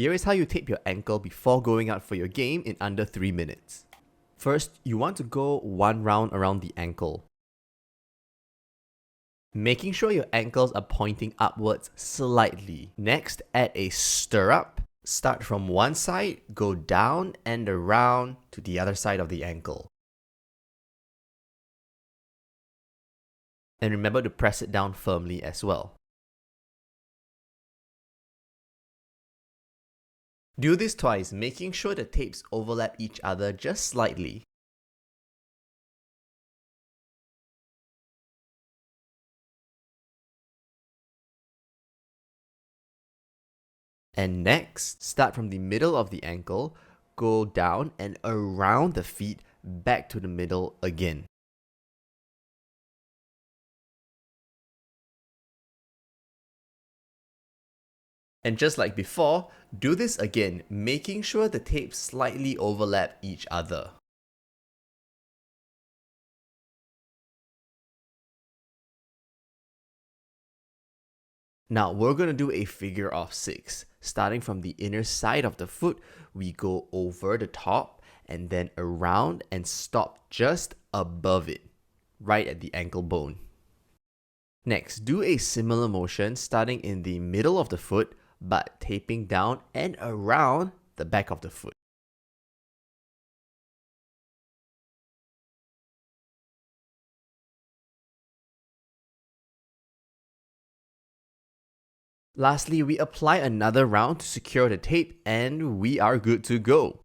Here is how you tape your ankle before going out for your game in under 3 minutes. First, you want to go one round around the ankle, making sure your ankles are pointing upwards slightly. Next, add a stirrup. Start from one side, go down and around to the other side of the ankle. And remember to press it down firmly as well. Do this twice, making sure the tapes overlap each other just slightly. And next, start from the middle of the ankle, go down and around the feet, back to the middle again. And just like before, do this again, making sure the tapes slightly overlap each other. Now we're going to do a figure of 6. Starting from the inner side of the foot, we go over the top and then around and stop just above it, right at the ankle bone. Next, do a similar motion starting in the middle of the foot, but taping down and around the back of the foot. Lastly, we apply another round to secure the tape and we are good to go.